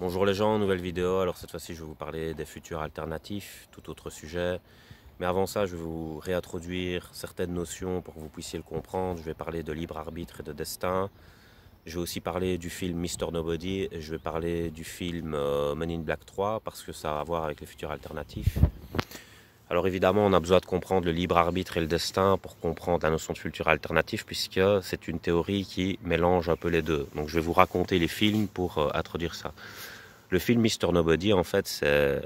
Bonjour les gens, nouvelle vidéo. Alors cette fois-ci je vais vous parler des futurs alternatifs, tout autre sujet. Mais avant ça je vais vous réintroduire certaines notions pour que vous puissiez le comprendre. Je vais parler de libre arbitre et de destin. Je vais aussi parler du film Mr. Nobody et je vais parler du film Men in Black 3 parce que ça a à voir avec les futurs alternatifs. Alors évidemment on a besoin de comprendre le libre arbitre et le destin pour comprendre la notion de futur alternatif puisque c'est une théorie qui mélange un peu les deux. Donc je vais vous raconter les films pour introduire ça. Le film Mr. Nobody, en fait, c'est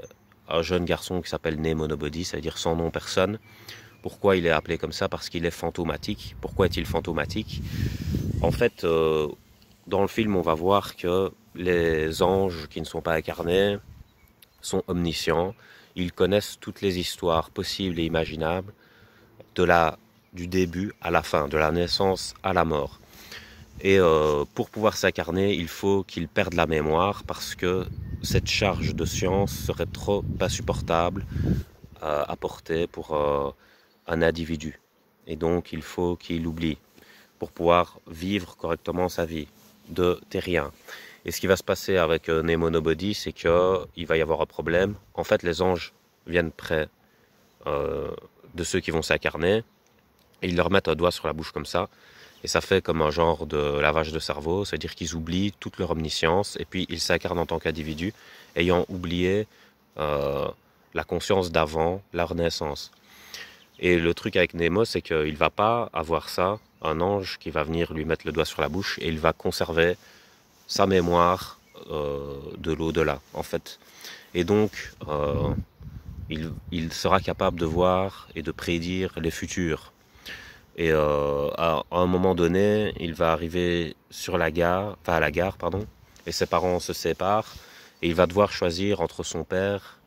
un jeune garçon qui s'appelle Nemo Nobody, c'est-à-dire sans nom personne. Pourquoi il est appelé comme ça? Parce qu'il est fantomatique. Pourquoi est-il fantomatique? En fait, dans le film, on va voir que les anges qui ne sont pas incarnés sont omniscients. Ils connaissent toutes les histoires possibles et imaginables, du début à la fin, de la naissance à la mort. Et pour pouvoir s'incarner, il faut qu'il perde la mémoire parce que cette charge de science serait trop insupportable à porter pour un individu. Et donc il faut qu'il oublie pour pouvoir vivre correctement sa vie de terrien. Et ce qui va se passer avec Nemo Nobody, c'est qu'il va y avoir un problème. En fait, les anges viennent près de ceux qui vont s'incarner et ils leur mettent un doigt sur la bouche comme ça. Et ça fait comme un genre de lavage de cerveau, c'est-à-dire qu'ils oublient toute leur omniscience et puis ils s'incarnent en tant qu'individus, ayant oublié la conscience d'avant leur naissance. Et le truc avec Nemo, c'est qu'il ne va pas avoir ça, un ange qui va venir lui mettre le doigt sur la bouche et il va conserver sa mémoire de l'au-delà, en fait. Et donc, il sera capable de voir et de prédire les futurs. Et à un moment donné, il va arriver sur la gare, enfin à la gare, pardon, et ses parents se séparent, et il va devoir choisir entre son père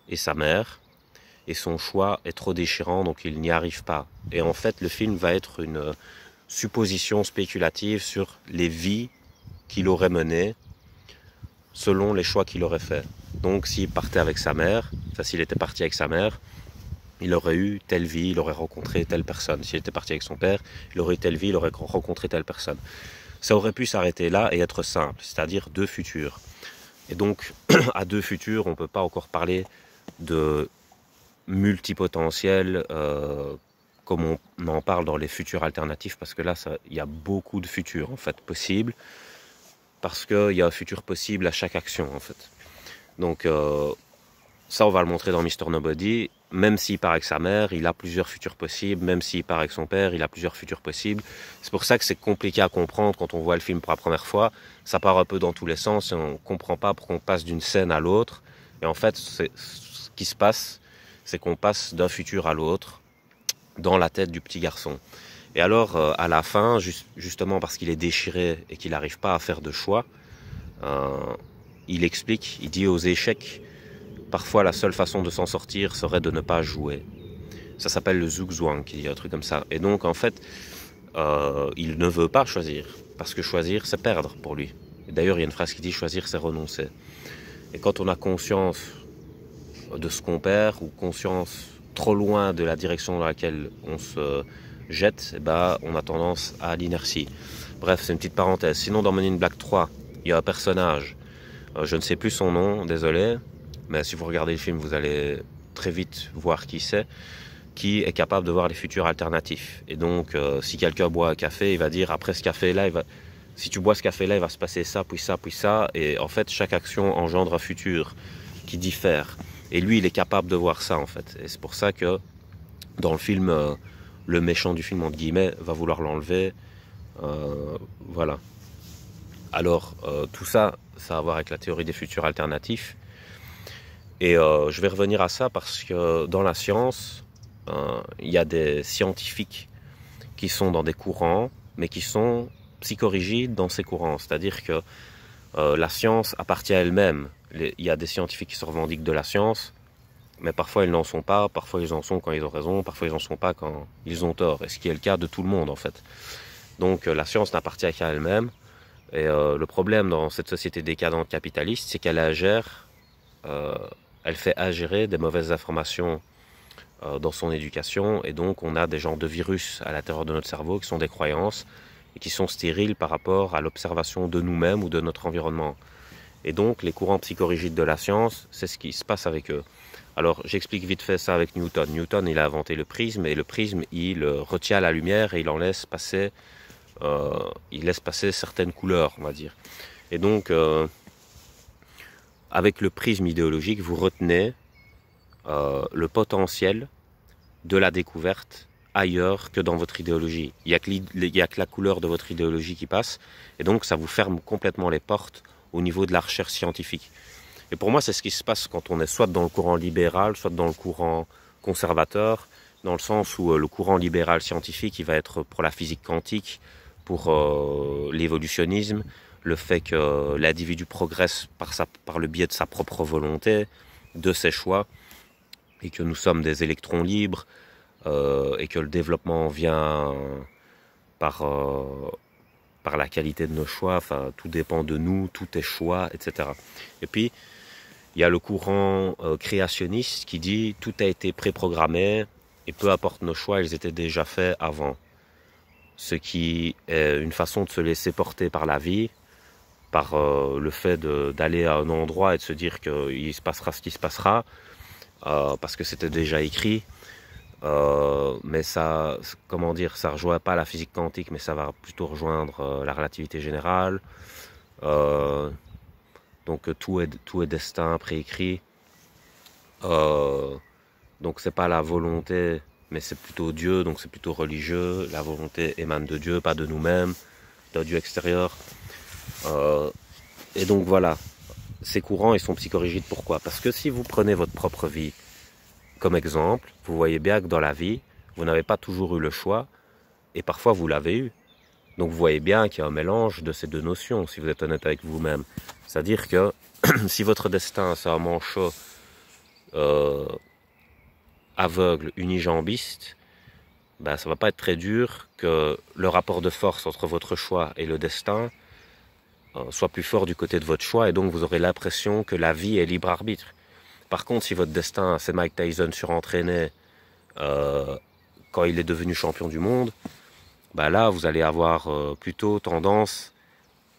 et sa mère, et son choix est trop déchirant, donc il n'y arrive pas. Et en fait, le film va être une supposition spéculative sur les vies qu'il aurait menées, selon les choix qu'il aurait fait. Donc s'il partait avec sa mère, enfin s'il était parti avec sa mère, il aurait eu telle vie, il aurait rencontré telle personne. S'il était parti avec son père, il aurait eu telle vie, il aurait rencontré telle personne. Ça aurait pu s'arrêter là et être simple, c'est-à-dire deux futurs. Et donc, à deux futurs, on ne peut pas encore parler de multipotentiel comme on en parle dans les futurs alternatifs, parce que là, il y a beaucoup de futurs, en fait, possibles, parce qu'il y a un futur possible à chaque action, en fait. Donc, ça, on va le montrer dans Mr. Nobody. Même s'il part avec sa mère, il a plusieurs futurs possibles. Même s'il part avec son père, il a plusieurs futurs possibles. C'est pour ça que c'est compliqué à comprendre quand on voit le film pour la première fois. Ça part un peu dans tous les sens et on ne comprend pas pourquoi on passe d'une scène à l'autre. Et en fait, ce qui se passe, c'est qu'on passe d'un futur à l'autre dans la tête du petit garçon. Et alors, à la fin, justement parce qu'il est déchiré et qu'il n'arrive pas à faire de choix, il explique, il dit aux échecs, parfois, la seule façon de s'en sortir serait de ne pas jouer. Ça s'appelle le zugzwang, qui dit un truc comme ça. Et donc, en fait, il ne veut pas choisir. Parce que choisir, c'est perdre pour lui. D'ailleurs, il y a une phrase qui dit « choisir, c'est renoncer ». Et quand on a conscience de ce qu'on perd, ou conscience trop loin de la direction dans laquelle on se jette, eh ben, on a tendance à l'inertie. Bref, c'est une petite parenthèse. Sinon, dans Men in Black 3, il y a un personnage, je ne sais plus son nom, désolé, mais si vous regardez le film, vous allez très vite voir qui c'est, qui est capable de voir les futurs alternatifs. Et donc, si quelqu'un boit un café, il va dire, après ce café-là, si tu bois ce café-là, il va se passer ça, puis ça, puis ça. Et en fait, chaque action engendre un futur qui diffère. Et lui, il est capable de voir ça, en fait. Et c'est pour ça que, dans le film, le méchant du film, entre guillemets, va vouloir l'enlever. Voilà. Alors, tout ça, ça a à voir avec la théorie des futurs alternatifs. Et je vais revenir à ça parce que dans la science, il y a des scientifiques qui sont dans des courants, mais qui sont psychorigides dans ces courants. C'est-à-dire que la science appartient à elle-même. Il y a des scientifiques qui se revendiquent de la science, mais parfois ils n'en sont pas, parfois ils en sont quand ils ont raison, parfois ils n'en sont pas quand ils ont tort. Et ce qui est le cas de tout le monde en fait. Donc la science n'appartient qu'à elle-même. Et le problème dans cette société décadente capitaliste, c'est qu'elle ingère... elle fait ingérer des mauvaises informations dans son éducation et donc on a des genres de virus à l'intérieur de notre cerveau qui sont des croyances et qui sont stériles par rapport à l'observation de nous-mêmes ou de notre environnement. Et donc, les courants psychorigides de la science, c'est ce qui se passe avec eux. Alors, j'explique vite fait ça avec Newton. Newton, il a inventé le prisme, et le prisme, il retient la lumière et il laisse passer certaines couleurs, on va dire. Et donc, avec le prisme idéologique, vous retenez le potentiel de la découverte ailleurs que dans votre idéologie. Il n'y a que la couleur de votre idéologie qui passe, et donc ça vous ferme complètement les portes au niveau de la recherche scientifique. Et pour moi, c'est ce qui se passe quand on est soit dans le courant libéral, soit dans le courant conservateur, dans le sens où le courant libéral scientifique, il va être pour la physique quantique, pour l'évolutionnisme, le fait que l'individu progresse par le biais de sa propre volonté, de ses choix, et que nous sommes des électrons libres, et que le développement vient par la qualité de nos choix, enfin tout dépend de nous, tout est choix, etc. Et puis, il y a le courant créationniste qui dit tout a été préprogrammé et peu importe nos choix, ils étaient déjà faits avant. Ce qui est une façon de se laisser porter par la vie, par le fait d'aller à un endroit et de se dire qu'il se passera ce qui se passera, parce que c'était déjà écrit. Mais ça, comment dire, ça rejoint pas la physique quantique, mais ça va plutôt rejoindre la relativité générale. Donc tout est destin préécrit. Donc c'est pas la volonté, mais c'est plutôt Dieu, donc c'est plutôt religieux. La volonté émane de Dieu, pas de nous-mêmes, d'un Dieu extérieur. Et donc voilà, ces courants, ils sont psychorigides. Pourquoi? Parce que si vous prenez votre propre vie comme exemple, vous voyez bien que dans la vie, vous n'avez pas toujours eu le choix, et parfois vous l'avez eu. Donc vous voyez bien qu'il y a un mélange de ces deux notions, si vous êtes honnête avec vous-même. C'est-à-dire que si votre destin, c'est un manchot aveugle, unijambiste, ben, ça va pas être très dur que le rapport de force entre votre choix et le destin soit plus fort du côté de votre choix, et donc vous aurez l'impression que la vie est libre arbitre. Par contre, si votre destin, c'est Mike Tyson surentraîné quand il est devenu champion du monde, bah là, vous allez avoir plutôt tendance,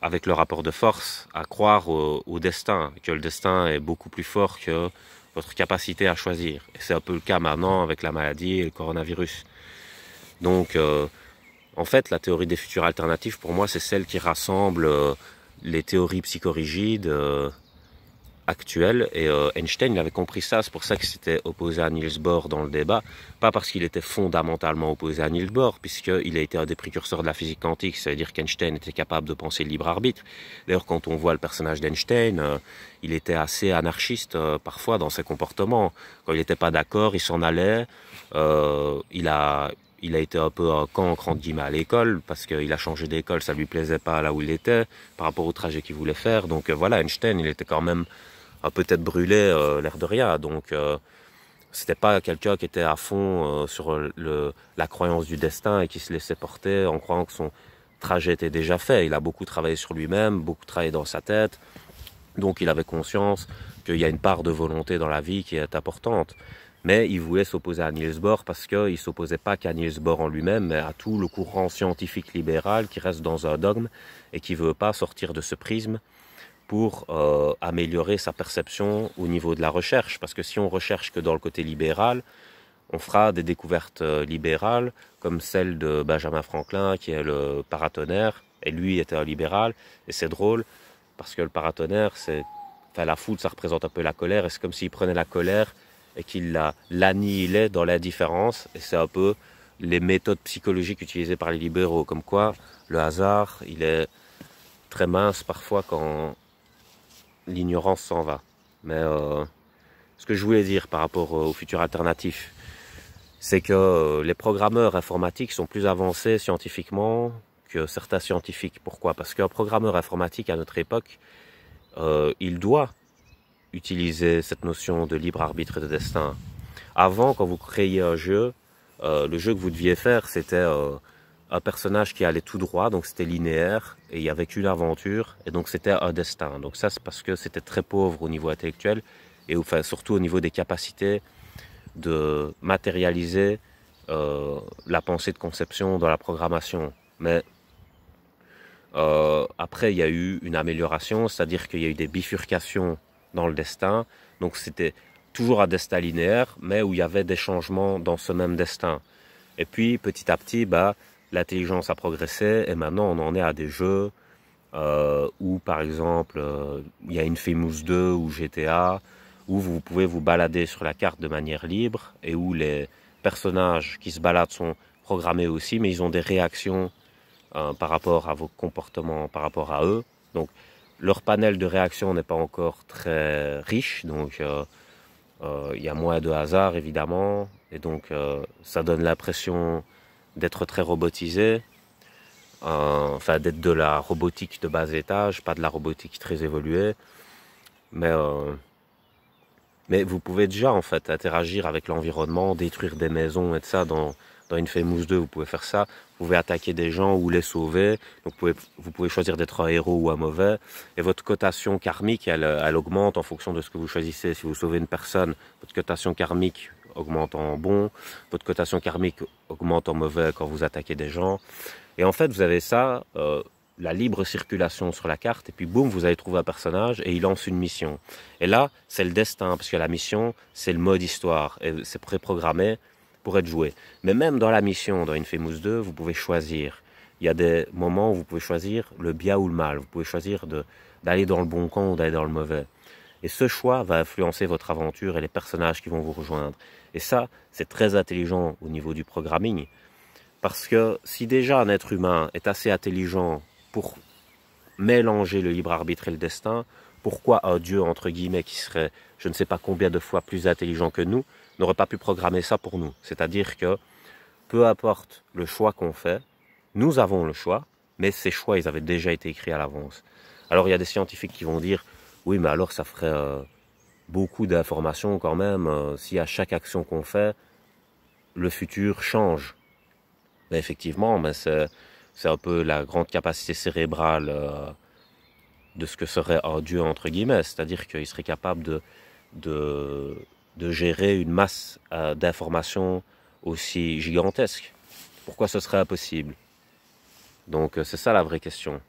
avec le rapport de force, à croire au destin, que le destin est beaucoup plus fort que votre capacité à choisir. Et c'est un peu le cas maintenant avec la maladie et le coronavirus. Donc, en fait, la théorie des futurs alternatifs, pour moi, c'est celle qui rassemble les théories psychorigides actuel, et Einstein il avait compris ça, c'est pour ça qu'il s'était opposé à Niels Bohr dans le débat, pas parce qu'il était fondamentalement opposé à Niels Bohr, puisqu'il a été un des précurseurs de la physique quantique, ça veut dire qu'Einstein était capable de penser libre arbitre. D'ailleurs, quand on voit le personnage d'Einstein, il était assez anarchiste parfois dans ses comportements. Quand il n'était pas d'accord, il s'en allait, il a été un peu un cancre entre guillemets à l'école, parce qu'il a changé d'école, ça lui plaisait pas là où il était, par rapport au trajet qu'il voulait faire. Donc voilà, Einstein, il était quand même a peut-être brûlé l'air de rien, donc c'était pas quelqu'un qui était à fond sur la croyance du destin et qui se laissait porter en croyant que son trajet était déjà fait. Il a beaucoup travaillé sur lui-même, beaucoup travaillé dans sa tête, donc il avait conscience qu'il y a une part de volonté dans la vie qui est importante. Mais il voulait s'opposer à Niels Bohr parce qu'il ne s'opposait pas qu'à Niels Bohr en lui-même, mais à tout le courant scientifique libéral qui reste dans un dogme et qui ne veut pas sortir de ce prisme pour améliorer sa perception au niveau de la recherche. Parce que si on recherche que dans le côté libéral, on fera des découvertes libérales, comme celle de Benjamin Franklin, qui est le paratonnerre, et lui était un libéral. Et c'est drôle, parce que le paratonnerre, la foudre, ça représente un peu la colère, et c'est comme s'il prenait la colère et qu'il l'annihilait dans l'indifférence, et c'est un peu les méthodes psychologiques utilisées par les libéraux, comme quoi le hasard, il est très mince parfois quand l'ignorance s'en va. Mais ce que je voulais dire par rapport au futur alternatif, c'est que les programmeurs informatiques sont plus avancés scientifiquement que certains scientifiques. Pourquoi? Parce qu'un programmeur informatique à notre époque, il doit utiliser cette notion de libre arbitre et de destin. Avant, quand vous créiez un jeu, le jeu que vous deviez faire, c'était un personnage qui allait tout droit, donc c'était linéaire, et il n'y avait qu'une aventure, et donc c'était un destin. Donc ça, c'est parce que c'était très pauvre au niveau intellectuel, et enfin, surtout au niveau des capacités de matérialiser la pensée de conception dans la programmation. Mais Après, il y a eu une amélioration, c'est-à-dire qu'il y a eu des bifurcations dans le destin. Donc c'était toujours un destin linéaire, mais où il y avait des changements dans ce même destin. Et puis petit à petit, bah, l'intelligence a progressé et maintenant on en est à des jeux où par exemple il y a Infamous 2 ou GTA où vous pouvez vous balader sur la carte de manière libre et où les personnages qui se baladent sont programmés aussi, mais ils ont des réactions par rapport à vos comportements, par rapport à eux. Donc leur panel de réactions n'est pas encore très riche, donc il y a moins de hasard évidemment, et donc ça donne l'impression d'être très robotisé, enfin d'être de la robotique de bas étage, pas de la robotique très évoluée, mais vous pouvez déjà en fait interagir avec l'environnement, détruire des maisons et tout ça dans Infamous 2, vous pouvez faire ça. Vous pouvez attaquer des gens ou les sauver. Donc vous pouvez choisir d'être un héros ou un mauvais. Et votre cotation karmique, elle augmente en fonction de ce que vous choisissez. Si vous sauvez une personne, votre cotation karmique augmente en bon. Votre cotation karmique augmente en mauvais quand vous attaquez des gens. Et en fait, vous avez ça, la libre circulation sur la carte, et puis boum, vous allez trouver un personnage et il lance une mission. Et là, c'est le destin, parce que la mission, c'est le mode histoire, et c'est préprogrammé pour être joué. Mais même dans la mission, dans Infamous 2, vous pouvez choisir. Il y a des moments où vous pouvez choisir le bien ou le mal. Vous pouvez choisir d'aller dans le bon camp ou d'aller dans le mauvais. Et ce choix va influencer votre aventure et les personnages qui vont vous rejoindre. Et ça, c'est très intelligent au niveau du programming. Parce que si déjà un être humain est assez intelligent pour mélanger le libre arbitre et le destin, pourquoi un dieu, entre guillemets, qui serait je ne sais pas combien de fois plus intelligent que nous, n'aurait pas pu programmer ça pour nous? C'est-à-dire que peu importe le choix qu'on fait, nous avons le choix, mais ces choix, ils avaient déjà été écrits à l'avance. Alors il y a des scientifiques qui vont dire, oui, mais alors ça ferait beaucoup d'informations quand même, si à chaque action qu'on fait, le futur change. Mais effectivement, mais c'est un peu la grande capacité cérébrale de ce que serait un dieu, entre guillemets. C'est-à-dire qu'il serait capable de gérer une masse d'informations aussi gigantesque. Pourquoi ce serait impossible? Donc c'est ça la vraie question.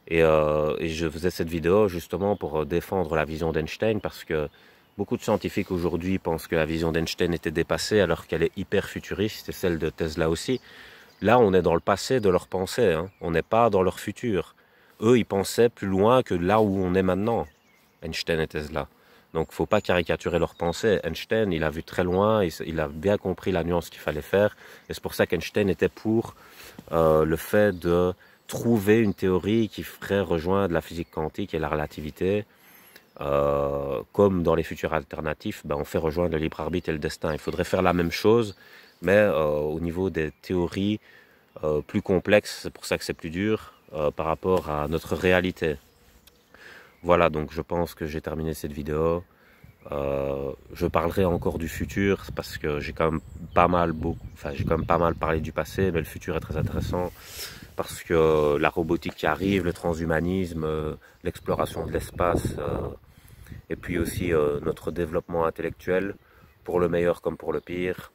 Et je faisais cette vidéo justement pour défendre la vision d'Einstein, parce que beaucoup de scientifiques aujourd'hui pensent que la vision d'Einstein était dépassée alors qu'elle est hyper futuriste, et celle de Tesla aussi. Là, on est dans le passé de leur pensée, hein. On n'est pas dans leur futur. Eux, ils pensaient plus loin que là où on est maintenant, Einstein et Tesla. Donc, faut pas caricaturer leur pensée. Einstein, il a vu très loin, il a bien compris la nuance qu'il fallait faire. Et c'est pour ça qu'Einstein était pour le fait de trouver une théorie qui ferait rejoindre la physique quantique et la relativité. Comme dans les futurs alternatifs, ben, on fait rejoindre le libre arbitre et le destin. Il faudrait faire la même chose, mais au niveau des théories plus complexes. C'est pour ça que c'est plus dur par rapport à notre réalité. Voilà, donc je pense que j'ai terminé cette vidéo. Je parlerai encore du futur parce que j'ai quand même j'ai quand même pas mal parlé du passé, mais le futur est très intéressant parce que la robotique qui arrive, le transhumanisme, l'exploration de l'espace, et puis aussi notre développement intellectuel, pour le meilleur comme pour le pire.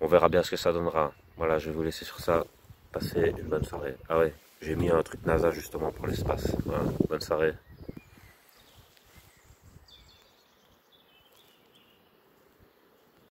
On verra bien ce que ça donnera. Voilà, je vais vous laisser sur ça. Passez une bonne soirée. Ah ouais, j'ai mis un truc NASA justement pour l'espace. Voilà, bonne soirée.